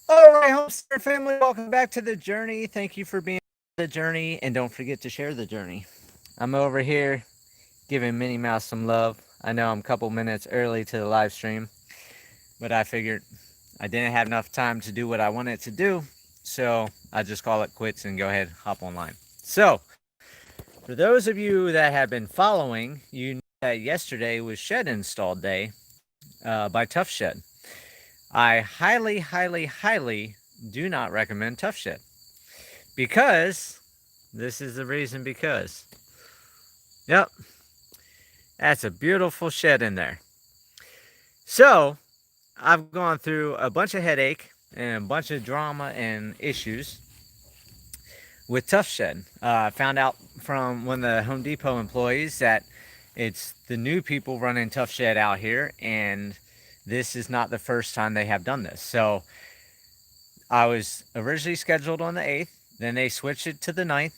All right, Homestead family, welcome back to the journey. Thank you for being on the journey, and don't forget to share the journey. I'm over here giving Minnie Mouse some love. I know I'm a couple minutes early to the live stream, but I figured I didn't have enough time to do what I wanted to do, so I just call it quits and go ahead and hop online. So, for those of you that have been following, you know that yesterday was Shed Install Day by Tough Shed. I highly, highly, highly do not recommend Tough Shed because this is the reason because. Yep, that's a beautiful shed in there. So, I've gone through a bunch of headache and a bunch of drama and issues with Tough Shed. I found out from one of the Home Depot employees that it's the new people running Tough Shed out here, and this is not the first time they have done this. So, I was originally scheduled on the 8th, then they switched it to the 9th.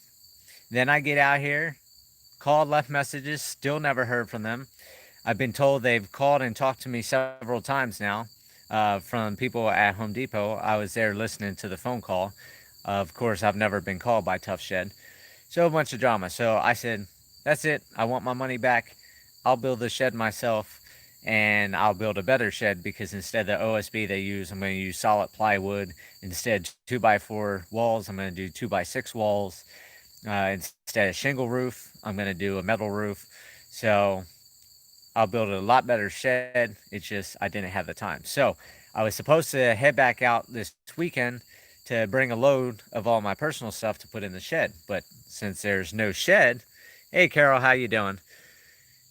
Then I get out here, called, left messages, still never heard from them. I've been told they've called and talked to me several times now from people at Home Depot. I was there listening to the phone call. Of course, I've never been called by Tough Shed. So a bunch of drama. So I said, that's it. I want my money back. I'll build the shed myself and I'll build a better shed because instead of the OSB they use, I'm going to use solid plywood. Instead 2x4 walls, I'm going to do 2x6 walls. Instead of shingle roof, I'm going to do a metal roof. So I'll build a lot better shed. It's just I didn't have the time. So I was supposed to head back out this weekend to bring a load of all my personal stuff to put in the shed. But since there's no shed, hey Carol, how you doing?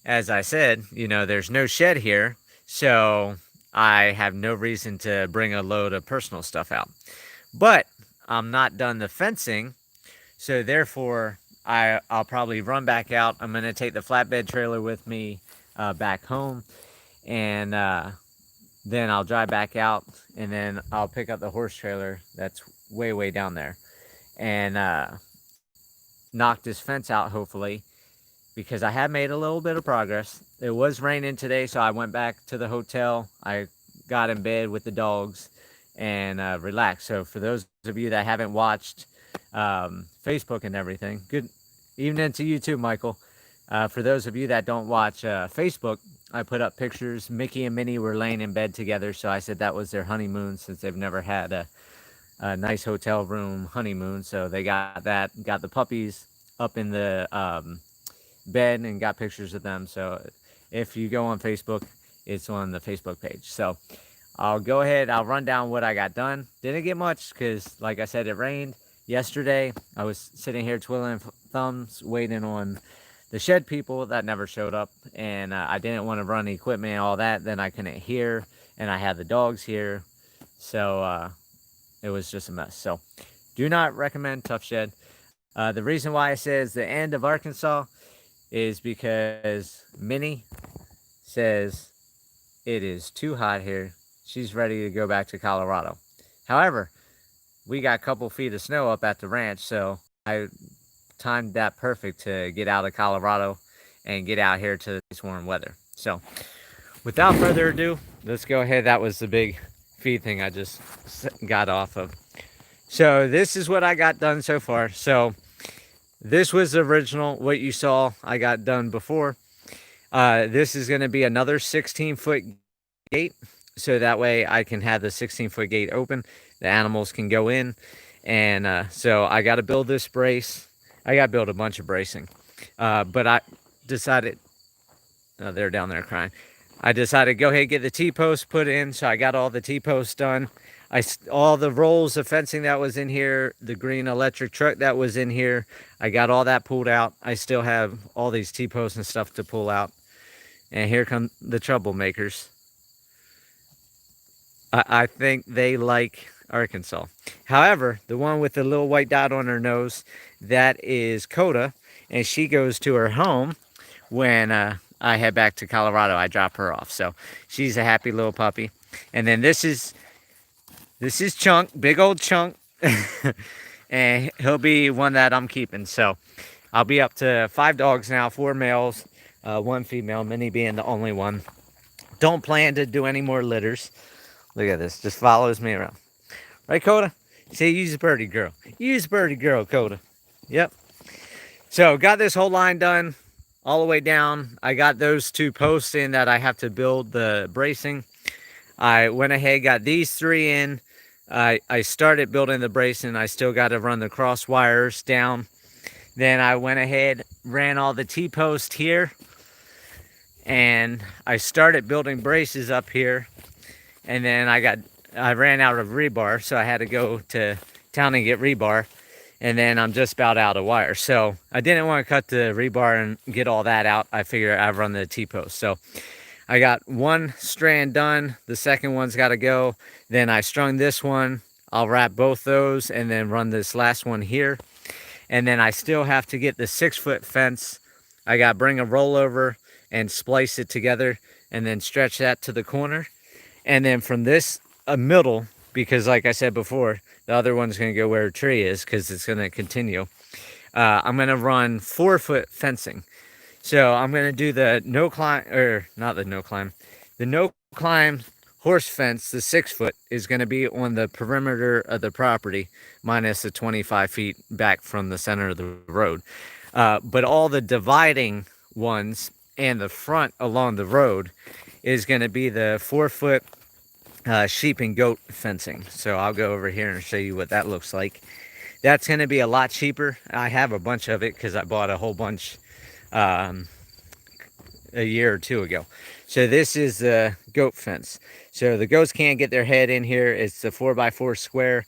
As I said, there's no shed here, so I have no reason to bring a load of personal stuff out. But I'm not done the fencing, so therefore I'll probably run back out. I'm gonna take the flatbed trailer with me back home, and then I'll drive back out, and then I'll pick up the horse trailer that's way down there, and knock this fence out hopefully, because I have made a little bit of progress. It was raining today, so I went back to the hotel. I got in bed with the dogs and relaxed. So for those of you that haven't watched Facebook and everything, good evening to you too, Michael. For those of you that don't watch Facebook, I put up pictures. Mickey and Minnie were laying in bed together, so I said that was their honeymoon since they've never had a nice hotel room honeymoon. So they got that, got the puppies up in the bed and got pictures of them. So if you go on Facebook, it's on the Facebook page. So I'll go ahead, I'll run down what I got done. Didn't get much because, like I said, it rained yesterday. I was sitting here twiddling thumbs, waiting on the shed people that never showed up, and I didn't want to run equipment and all that. Then I couldn't hear, and I had the dogs here, so it was just a mess. So do not recommend Tough Shed. The reason why it says the end of Arkansas is because Minnie says it is too hot here. She's ready to go back to Colorado. However, we got a couple feet of snow up at the ranch, so I timed that perfect to get out of Colorado and get out here to the nice warm weather. So, without further ado, let's go ahead. That was the big feed thing I just got off of. So, this is what I got done so far. So, this was the original, what you saw I got done before. This is going to be another 16-foot gate, so that way I can have the 16-foot gate open. The animals can go in. And so I got to build this brace. I got to build a bunch of bracing. But I decided, oh, they're down there crying. I decided to go ahead and get the T-post put in, so I got all the T-posts done. All the rolls of fencing that was in here, the green electric truck that was in here, I got all that pulled out. I still have all these T-posts and stuff to pull out. And here come the troublemakers. I think they like Arkansas. However, the one with the little white dot on her nose, that is Coda, and she goes to her home when I head back to Colorado. I drop her off, so she's a happy little puppy. And then this is Chunk, big old Chunk, and he'll be one that I'm keeping. So I'll be up to 5 dogs now, 4 males, 1 female, Minnie being the only one. Don't plan to do any more litters. Look at this, just follows me around. Right, Coda? Say, use birdie girl. Use birdie girl, Coda. Yep. So got this whole line done all the way down. I got those two posts in that I have to build the bracing. I went ahead, got these three in. I started building the bracing. I still got to run the cross wires down. Then I went ahead, ran all the T-posts here, and I started building braces up here. And then I ran out of rebar, so I had to go to town and get rebar. And then I'm just about out of wire. So I didn't want to cut the rebar and get all that out. I figured I'd run the T-post. So I got one strand done. The second one's got to go. Then I strung this one. I'll wrap both those and then run this last one here. And then I still have to get the 6-foot fence. I got to bring a rollover and splice it together and then stretch that to the corner. And then from this middle, because like I said before, the other one's going to go where a tree is because it's going to continue. I'm going to run 4-foot fencing. So I'm going to do the no climb, or not the no climb, the no climb horse fence. The 6-foot is going to be on the perimeter of the property, minus the 25 feet back from the center of the road. But all the dividing ones and the front along the road is going to be the 4-foot sheep and goat fencing. So I'll go over here and show you what that looks like. That's going to be a lot cheaper. I have a bunch of it because I bought a whole bunch a year or two ago. So this is the goat fence. So the goats can't get their head in here. It's the 4x4 square.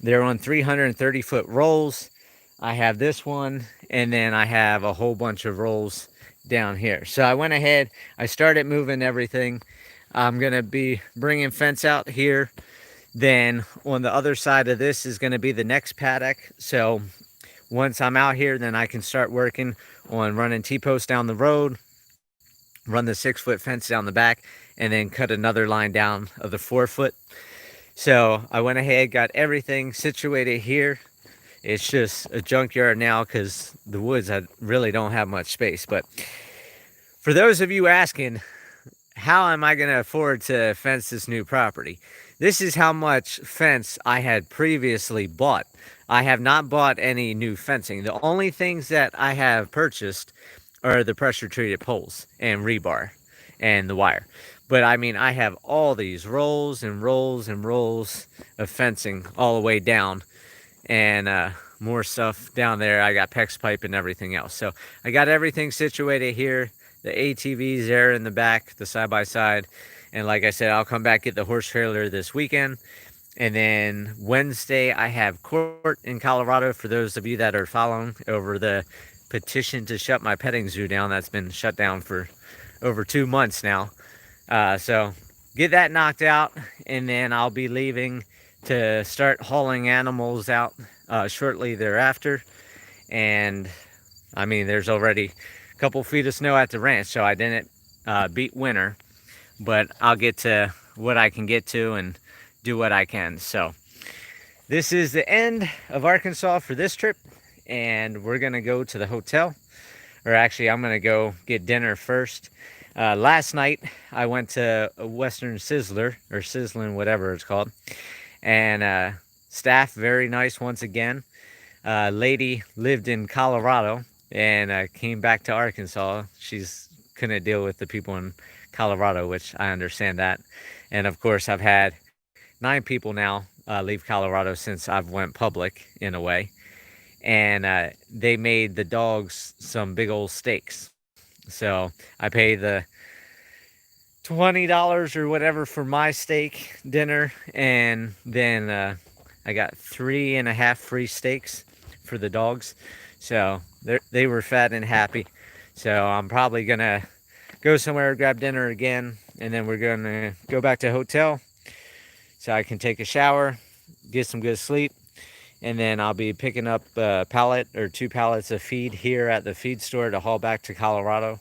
They're on 330-foot rolls. I have this one, and then I have a whole bunch of rolls down here. So I went ahead, I started moving everything. I'm going to be bringing fence out here. Then on the other side of this is going to be the next paddock. So once I'm out here, then I can start working on running T-posts down the road, run the 6-foot fence down the back, and then cut another line down of the 4-foot. So I went ahead, got everything situated here. It's just a junkyard now because the woods, I really don't have much space. But for those of you asking, how am I going to afford to fence this new property? This is how much fence I had previously bought. I have not bought any new fencing. The only things that I have purchased are the pressure treated poles and rebar and the wire. But I mean, I have all these rolls and rolls and rolls of fencing all the way down, and more stuff down there. I got PEX pipe and everything else. So I got everything situated here. The ATVs there in the back, the side-by-side. And like I said, I'll come back, get the horse trailer this weekend. And then Wednesday, I have court in Colorado for those of you that are following over the petition to shut my petting zoo down. That's been shut down for over 2 months now. So get that knocked out, and then I'll be leaving to start hauling animals out shortly thereafter. And I mean, there's already a couple feet of snow at the ranch, so I didn't beat winter, but I'll get to what I can get to and do what I can. So this is the end of Arkansas for this trip, and we're gonna go to the hotel, or actually I'm gonna go get dinner first. Last night I went to a Western Sizzler, or Sizzlin, whatever it's called, and staff very nice once again. Lady lived in Colorado and came back to Arkansas. She's couldn't deal with the people in Colorado, which I understand that. And of course, I've had 9 people now leave Colorado since I've went public in a way. And they made the dogs some big old steaks. So I paid the $20 or whatever for my steak dinner, and then I got 3.5 free steaks for the dogs. So they were fat and happy. So I'm probably gonna go somewhere, grab dinner again, and then we're gonna go back to hotel so I can take a shower, get some good sleep, and then I'll be picking up a pallet or 2 pallets of feed here at the feed store to haul back to Colorado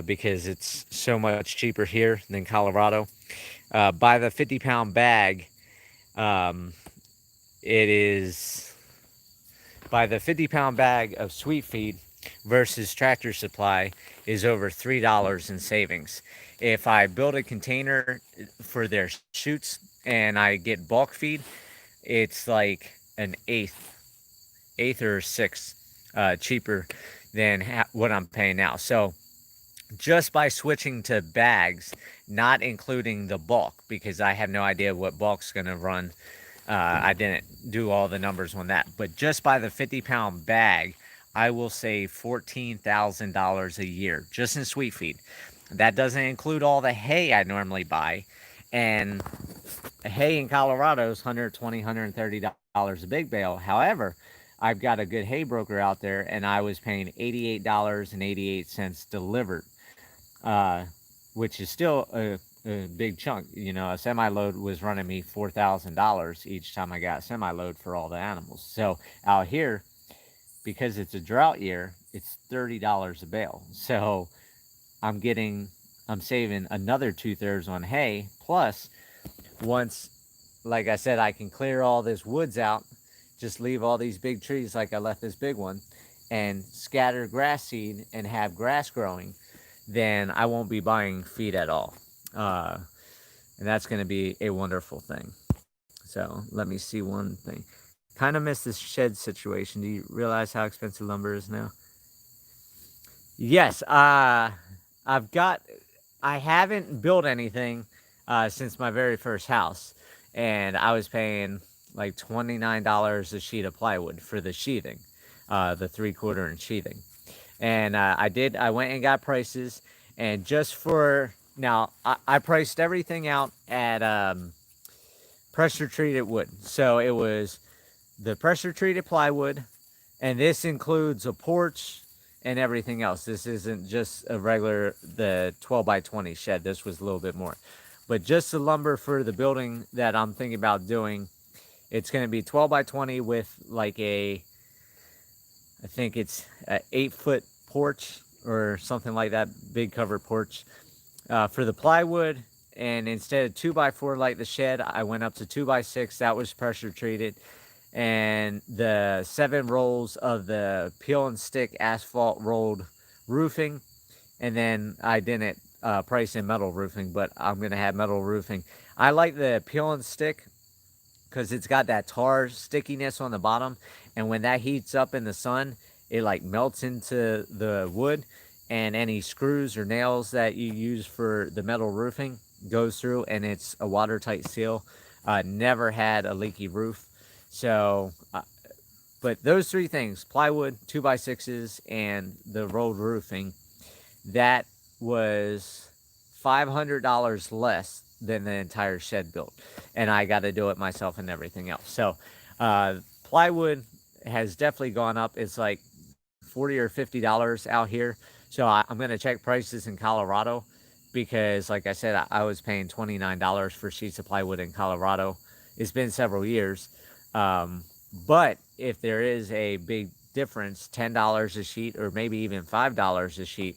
because it's so much cheaper here than Colorado. By the 50-pound bag, it is by the 50-pound bag of sweet feed versus Tractor Supply is over $3 in savings. If I build a container for their chutes and I get bulk feed, it's like an eighth or sixth cheaper than what I'm paying now. So just by switching to bags, not including the bulk, because I have no idea what bulk's going to run. I didn't do all the numbers on that, but just by the 50-pound bag, I will save $14,000 a year just in sweet feed. That doesn't include all the hay I normally buy, and hay in Colorado is $120-$130 a big bale. However, I've got a good hay broker out there, and I was paying $88.88 delivered, uh, which is still a big chunk. You know, a semi load was running me $4,000 each time I got a semi load for all the animals. So out here, because it's a drought year, it's $30 a bale. So I'm getting, I'm saving another 2/3 on hay. Plus, once, like I said, I can clear all this woods out, just leave all these big trees like I left this big one, and scatter grass seed and have grass growing, then I won't be buying feed at all. Uh, and that's going to be a wonderful thing. So let me see one thing. Kind of miss this shed situation. Do you realize how expensive lumber is now? Yes, I've got. I haven't built anything since my very first house, and I was paying like $29 a sheet of plywood for the sheathing, the 3/4 inch sheathing. And I went and got prices, and just for now, I priced everything out at pressure treated wood. So it was the pressure treated plywood, and this includes a porch and everything else. This isn't just a regular the 12 by 20 shed. This was a little bit more, but just the lumber for the building that I'm thinking about doing, it's going to be 12 by 20 with like I think it's a 8-foot porch or something like that, big covered porch for the plywood. And instead of 2x4 like the shed, I went up to 2x6. That was pressure treated, and the 7 rolls of the peel and stick asphalt rolled roofing. And then I didn't price in metal roofing, but I'm going to have metal roofing. I like the peel and stick because it's got that tar stickiness on the bottom, and when that heats up in the sun, it like melts into the wood, and any screws or nails that you use for the metal roofing goes through, and it's a watertight seal. Never had a leaky roof. So but those 3 things, plywood, 2x6s, and the rolled roofing, that was $500 less than the entire shed built, and I got to do it myself and everything else. So plywood has definitely gone up. It's like $40 or $50 out here. So I'm going to check prices in Colorado, because like I said, I was paying $29 for sheets of plywood in Colorado. It's been several years, but if there is a big difference, $10 a sheet or maybe even $5 a sheet,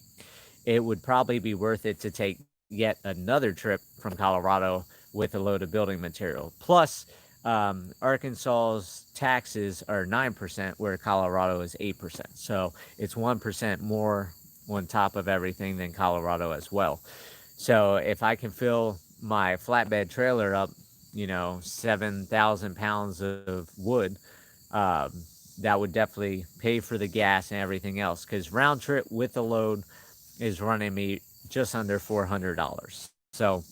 it would probably be worth it to take yet another trip from Colorado with a load of building material. Plus, Arkansas's taxes are 9%, where Colorado is 8%. So it's 1% more on top of everything than Colorado as well. So if I can fill my flatbed trailer up, 7,000 pounds of wood, that would definitely pay for the gas and everything else. Because round trip with the load is running me just under $400. So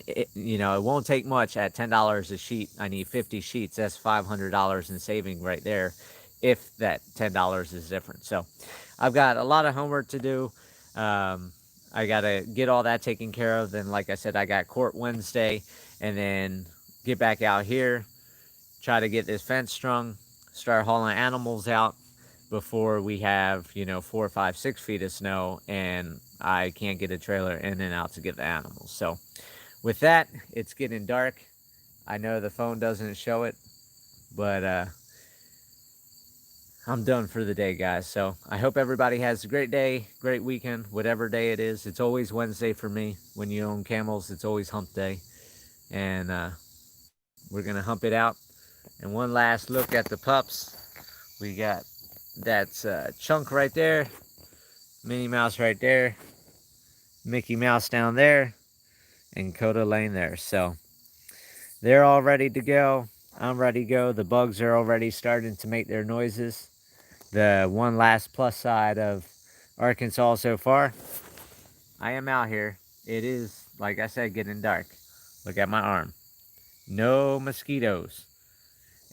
it won't take much at $10 a sheet. I need 50 sheets. That's $500 in saving right there, if that $10 is different. So I've got a lot of homework to do. I got to get all that taken care of. Then, like I said, I got court Wednesday, and then get back out here, try to get this fence strung, start hauling animals out before we have 4, 5, 6 feet of snow, and I can't get a trailer in and out to get the animals. So with that, it's getting dark. I know the phone doesn't show it, but I'm done for the day, guys. So I hope everybody has a great day, great weekend, whatever day it is. It's always Wednesday for me. When you own camels, it's always hump day, and we're gonna hump it out. And one last look at the pups. We got that's Chunk right there, Minnie Mouse right there, Mickey Mouse down there, and Coda laying there. So they're all ready to go. I'm ready to go. The bugs are already starting to make their noises. The one last plus side of Arkansas so far, I am out here. It is, like I said, getting dark. Look at my arm. No mosquitoes.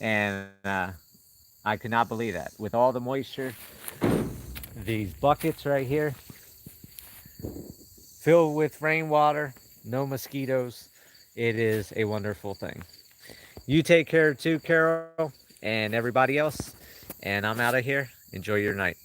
And I could not believe that. With all the moisture, these buckets right here filled with rainwater, no mosquitoes. It is a wonderful thing. You take care too, Carol, and everybody else. And I'm out of here. Enjoy your night.